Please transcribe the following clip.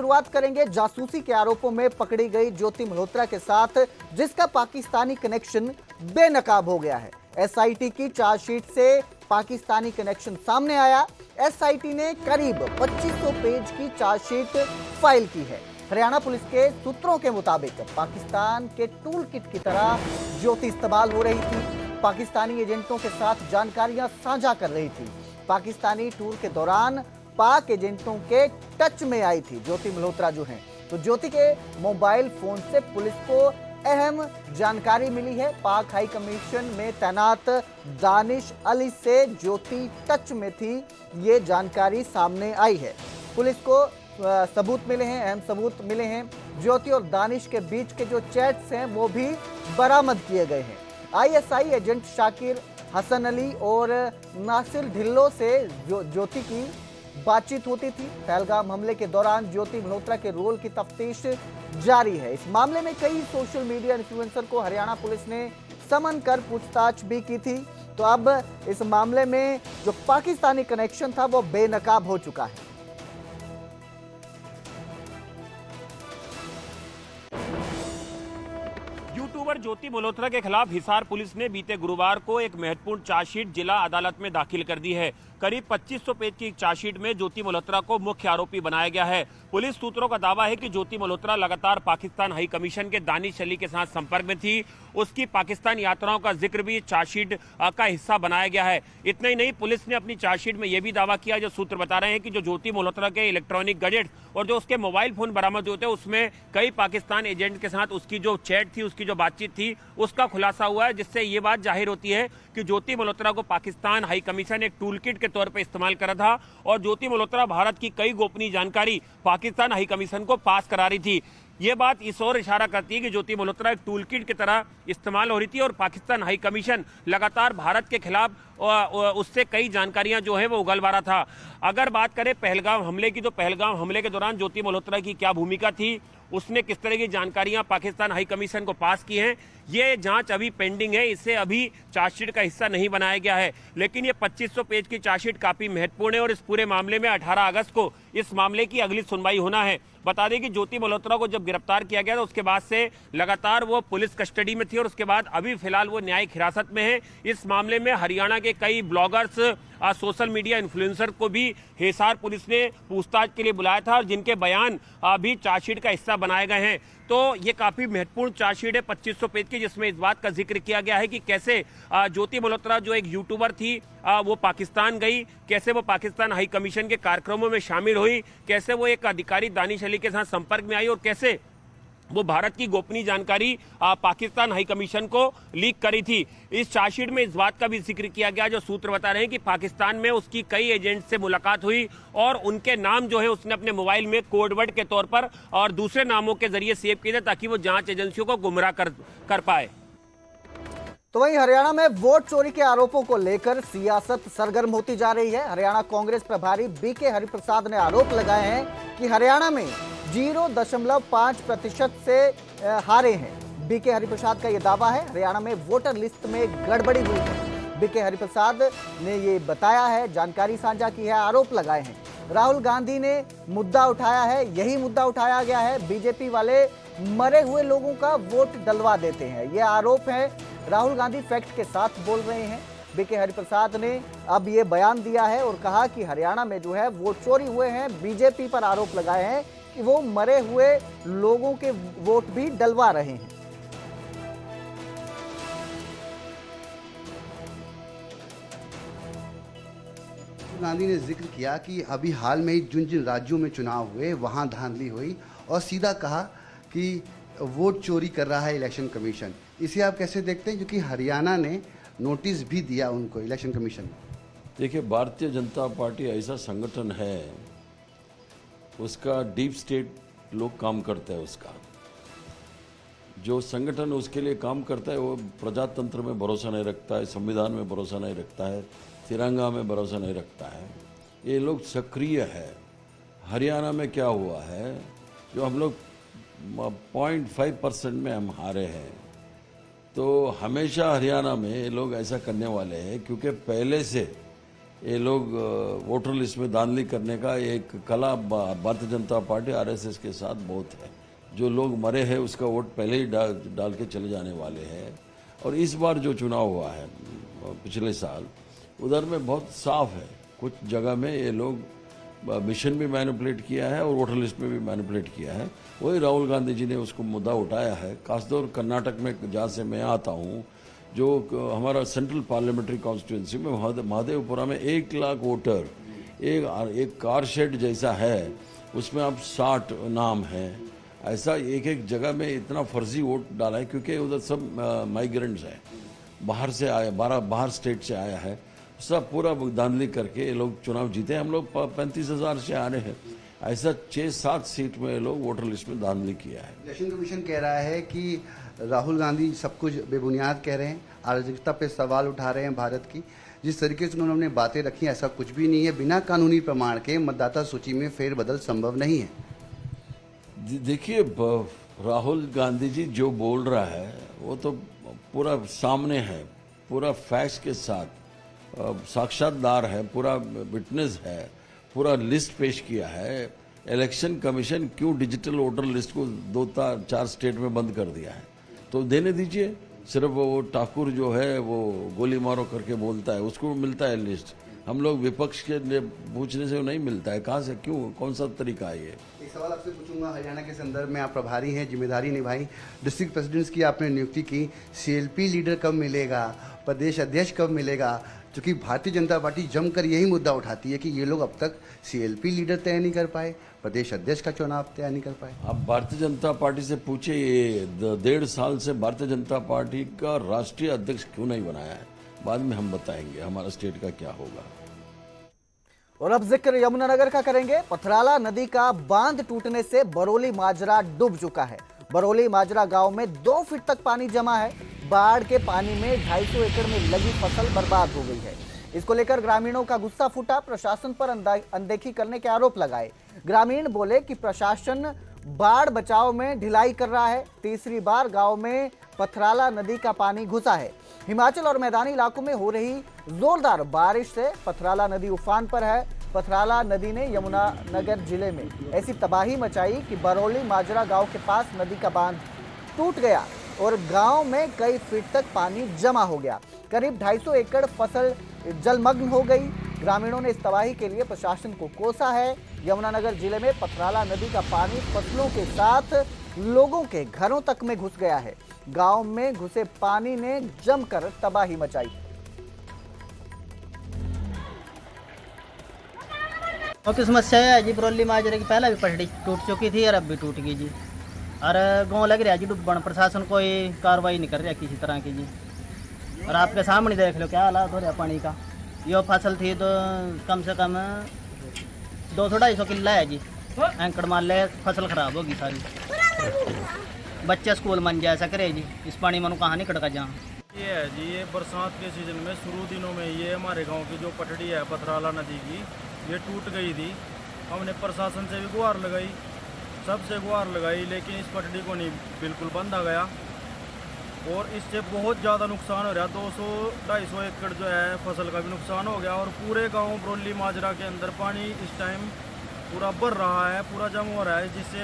शुरुआत करेंगे जासूसी के आरोपों में पकड़ी गई ज्योति मल्होत्रा के साथ, जिसका पाकिस्तानी कनेक्शन बेनकाब हो गया है। एसआईटी की चार्जशीट से पाकिस्तानी कनेक्शन सामने आया। एसआईटी ने करीब 2500 पेज की चार्जशीट फाइल की है। हरियाणा पुलिस के सूत्रों के मुताबिक पाकिस्तान के टूल किट की तरह ज्योति इस्तेमाल हो रही थी। पाकिस्तानी एजेंटों के साथ जानकारियां साझा कर रही थी। पाकिस्तानी टूर के दौरान पाक एजेंटों के टच में आई थी ज्योति मल्होत्रा जो हैं। तो ज्योति के मोबाइल फोन से पुलिस को अहम जानकारी मिली है। पाक हाई कमीशन में तैनात दानिश अली से ज्योति टच में थी, ये जानकारी सामने आई है। पुलिस को सबूत मिले हैं, अहम सबूत मिले हैं। ज्योति और दानिश के बीच के जो चैट्स हैं वो भी बरामद किए गए हैं। आईएसआई एजेंट शाकिर हसन अली और नासिर ढिल्लो से ज्योति की बातचीत होती थी। पहलगाम हमले के दौरान ज्योति मल्होत्रा के रोल की तफ्तीश जारी है। इस मामले में कई सोशल मीडिया इन्फ्लुएंसर को हरियाणा पुलिस ने समन कर पूछताछ भी की थी। तो अब इस मामले में जो पाकिस्तानी कनेक्शन था वो बेनकाब हो चुका है। यूट्यूबर ज्योति मल्होत्रा के खिलाफ हिसार पुलिस ने बीते गुरुवार को एक महत्वपूर्ण चार्जशीट जिला अदालत में दाखिल कर दी है। करीब 2500 पेज की चार्जशीट में ज्योति मल्होत्रा को मुख्य आरोपी बनाया गया है। पुलिस सूत्रों का दावा है कि ज्योति मल्होत्रा लगातार पाकिस्तान हाई कमीशन के दानिश अली के साथ संपर्क में थी। उसकी पाकिस्तान यात्राओं का जिक्र भी चार्जशीट का हिस्सा बनाया गया है। इतना ही नहीं, पुलिस ने अपनी चार्जशीट में यह भी दावा किया, जो सूत्र बता रहे हैं कि जो ज्योति मल्होत्रा के इलेक्ट्रॉनिक गैजेट और जो उसके मोबाइल फोन बरामद होते हैं उसमें कई पाकिस्तान एजेंट के साथ उसकी जो चैट थी, उसकी जो बातचीत थी, उसका खुलासा हुआ है, जिससे ये बात जाहिर होती है कि ज्योति मल्होत्रा को पाकिस्तान हाई कमीशन एक टूल किट के तौर पर इस्तेमाल कर रहा था और ज्योति मल्होत्रा भारत की कई गोपनीय जानकारी पाकिस्तान हाई कमीशन को पास करा रही थी। ये बात इस ओर इशारा करती है कि ज्योति मल्होत्रा एक टूल किट की तरह इस्तेमाल हो रही थी और पाकिस्तान हाई कमीशन लगातार भारत के खिलाफ उससे कई जानकारियां जो है वो उगलवा रहा था। अगर बात करें पहलगाम हमले की, तो पहलगाम हमले के दौरान ज्योति मल्होत्रा की क्या भूमिका थी, उसने किस तरह की जानकारियां पाकिस्तान हाई कमीशन को पास की हैं, ये जांच अभी पेंडिंग है। इसे अभी चार्जशीट का हिस्सा नहीं बनाया गया है। लेकिन ये 2500 पेज की चार्जशीट काफी महत्वपूर्ण है और इस पूरे मामले में 18 अगस्त को इस मामले की अगली सुनवाई होना है। बता दें कि ज्योति मल्होत्रा को जब गिरफ्तार किया गया था उसके बाद से लगातार वो पुलिस कस्टडी में थी और उसके बाद अभी फिलहाल वो न्यायिक हिरासत में है। इस मामले में हरियाणा के कई ब्लॉगर्स, सोशल मीडिया इन्फ्लुएंसर को भी हिसार पुलिस ने पूछताछ के लिए बुलाया था और जिनके बयान अभी चार्जशीट का हिस्सा बनाए गए हैं। तो ये काफी महत्वपूर्ण चार्जशीट है 2500 पेज की, जिसमें इस बात का जिक्र किया गया है कि कैसे ज्योति मल्होत्रा जो एक यूट्यूबर थी वो पाकिस्तान गई, कैसे वो पाकिस्तान हाई कमीशन के कार्यक्रमों में शामिल हुई, कैसे वो एक अधिकारी दानिश अली के साथ संपर्क में आई और कैसे वो भारत की गोपनीय जानकारी पाकिस्तान हाई कमीशन को लीक करी थी। इस चार्जशीट में इस बात का भी जिक्र किया गया, जो सूत्र बता रहे हैं कि पाकिस्तान में उसकी कई एजेंट से मुलाकात हुई और उनके नाम जो है उसने अपने मोबाइल में कोडवर्ड के तौर पर और दूसरे नामों के जरिए सेव किए थे ताकि वो जांच एजेंसियों को गुमराह कर पाए। तो वहीं हरियाणा में वोट चोरी के आरोपों को लेकर सियासत सरगर्म होती जा रही है। हरियाणा कांग्रेस प्रभारी बीके हरिप्रसाद ने आरोप लगाए हैं कि हरियाणा में 0.5% से हारे हैं। बीके हरिप्रसाद का यह दावा है। हरियाणा में वोटर लिस्ट में गड़बड़ी हुई है। बीके हरिप्रसाद ने ये बताया है, जानकारी साझा की है, आरोप लगाए हैं। राहुल गांधी ने मुद्दा उठाया है, यही मुद्दा उठाया गया है, बीजेपी वाले मरे हुए लोगों का वोट डलवा देते हैं, यह आरोप है। राहुल गांधी फैक्ट के साथ बोल रहे हैं। बीके हरिप्रसाद ने अब ये बयान दिया है और कहा कि हरियाणा में जो है वोट चोरी हुए हैं। बीजेपी पर आरोप लगाए हैं कि वो मरे हुए लोगों के वोट भी डलवा रहे हैं। गांधी ने जिक्र किया कि अभी हाल में जिन जिन राज्यों में चुनाव हुए वहां धांधली हुई और सीधा कहा कि वोट चोरी कर रहा है इलेक्शन कमीशन। इसे आप कैसे देखते हैं, क्योंकि हरियाणा ने नोटिस भी दिया उनको, इलेक्शन कमीशन। देखिए, भारतीय जनता पार्टी ऐसा संगठन है, उसका डीप स्टेट लोग काम करते हैं। उसका जो संगठन उसके लिए काम करता है वो प्रजातंत्र में भरोसा नहीं रखता है, संविधान में भरोसा नहीं रखता है, तिरंगा में भरोसा नहीं रखता है। ये लोग सक्रिय है। हरियाणा में क्या हुआ है, जो हम लोग 0.5% में हम हारे हैं, तो हमेशा हरियाणा में ये लोग ऐसा करने वाले हैं, क्योंकि पहले से ये लोग वोटर लिस्ट में धांधली करने का एक कला भारतीय जनता पार्टी आरएसएस के साथ बहुत है। जो लोग मरे हैं उसका वोट पहले ही डाल के चले जाने वाले हैं। और इस बार जो चुनाव हुआ है पिछले साल, उधर में बहुत साफ है। कुछ जगह में ये लोग मिशन भी मैनिपुलेट किया है और वोटर लिस्ट में भी मैनिपुलेट किया है। वही राहुल गांधी जी ने उसको मुद्दा उठाया है। खासतौर कर्नाटक में जहाँ से मैं आता हूँ, जो हमारा सेंट्रल पार्लियामेंट्री कॉन्स्टिट्यूंसी में महादेवपुरा में 1 लाख वोटर एक कार शेड जैसा है, उसमें अब 60 नाम हैं। ऐसा एक एक जगह में इतना फर्जी वोट डाला है, क्योंकि उधर सब माइग्रेंट्स हैं, बाहर से आए, बाहर स्टेट से आया है। सब पूरा धांधली करके ये लोग चुनाव जीते। हम लोग 35,000 से आ रहे हैं। ऐसा 6-7 सीट में ये लोग वोटर लिस्ट में धांधली किया है। इलेक्शन कमीशन कह रहा है कि राहुल गांधी सब कुछ बेबुनियाद कह रहे हैं, अराजकता पे सवाल उठा रहे हैं भारत की। जिस तरीके से उन्होंने बातें रखी, ऐसा कुछ भी नहीं है। बिना कानूनी प्रमाण के मतदाता सूची में फेरबदल संभव नहीं है। देखिए, राहुल गांधी जी जो बोल रहा है वो तो पूरा सामने है, पूरा फैक्ट्स के साथ साक्षात्कार है, पूरा विटनेस है, पूरा लिस्ट पेश किया है। इलेक्शन कमीशन क्यों डिजिटल वोटर लिस्ट को 2-4 स्टेट में बंद कर दिया है, तो देने दीजिए। सिर्फ वो ठाकुर जो है वो गोली मारो करके बोलता है, उसको मिलता है लिस्ट। हम लोग विपक्ष के लिए पूछने से नहीं मिलता है। कहाँ से, क्यों, कौन सा तरीका है ये? एक सवाल आपसे पूछूंगा। हरियाणा के संदर्भ में आप प्रभारी हैं, जिम्मेदारी निभाई, डिस्ट्रिक्ट प्रेसिडेंट्स की आपने नियुक्ति की। सीएलपी लीडर कब मिलेगा, प्रदेश अध्यक्ष कब मिलेगा? क्योंकि भारतीय जनता पार्टी जमकर यही मुद्दा उठाती है कि ये लोग अब तक सीएलपी लीडर तय नहीं कर पाए, प्रदेश अध्यक्ष का चुनाव तय नहीं कर पाए। आप भारतीय जनता पार्टी से पूछे, ये 1.5 साल से भारतीय जनता पार्टी का राष्ट्रीय अध्यक्ष क्यों नहीं बनाया है? बाद में हम बताएंगे हमारा स्टेट का क्या होगा। और अब जिक्र यमुनानगर का करेंगे। पथराला नदी का बांध टूटने से बरौली माजरा डूब चुका है। बरौली माजरा गांव में 2 फीट तक पानी जमा है। बाढ़ के पानी में 250 एकड़ में लगी फसल बर्बाद हो गई है। इसको लेकर ग्रामीणों का गुस्सा फूटा। प्रशासन पर अनदेखी करने के आरोप लगाए। ग्रामीण बोले कि प्रशासन बाढ़ बचाव में ढिलाई कर रहा है। तीसरी बार गांव में पथराला नदी का पानी घुसा है। हिमाचल और मैदानी इलाकों में हो रही जोरदार बारिश से पथराला नदी उफान पर है। पथराला नदी ने यमुनानगर जिले में ऐसी तबाही मचाई कि बरौली माजरा गांव के पास नदी का बांध टूट गया और गांव में कई फीट तक पानी जमा हो गया। करीब 250 एकड़ फसल जलमग्न हो गई। ग्रामीणों ने इस तबाही के लिए प्रशासन को कोसा है। यमुनानगर जिले में पथराला नदी का पानी फसलों के साथ लोगों के घरों तक में घुस गया है। गांव में घुसे पानी ने जमकर तबाही मचाई। और की समस्या है जी, बरौली माजरे की पहले भी पटड़ी टूट चुकी थी और अब भी टूट गई जी। और गाँव लग रहा है जी डूबन, प्रशासन कोई कार्रवाई नहीं कर रहा किसी तरह की जी। और आपके सामने देख लो क्या हालात हो रहा है पानी का। यो फसल थी तो कम से कम 200-250 किला है जी। एंकड़ मान ले फसल खराब होगी सारी। बच्चे स्कूल मन जा सक रहे जी, इस पानी में कहाँ नहीं कटका जहाँ। ये है जी, ये बरसात के सीजन में शुरू दिनों में ये हमारे गांव की जो पटड़ी है पथराला नदी की, ये टूट गई थी। हमने प्रशासन से भी गुहार लगाई, सबसे गुहार लगाई, लेकिन इस पटड़ी को नहीं बिल्कुल बंदा गया और इससे बहुत ज़्यादा नुकसान हो रहा है। 200-250 एकड़ जो है फसल का भी नुकसान हो गया और पूरे गांव बरौली माजरा के अंदर पानी इस टाइम पूरा भर रहा है, पूरा जम हो रहा है, जिससे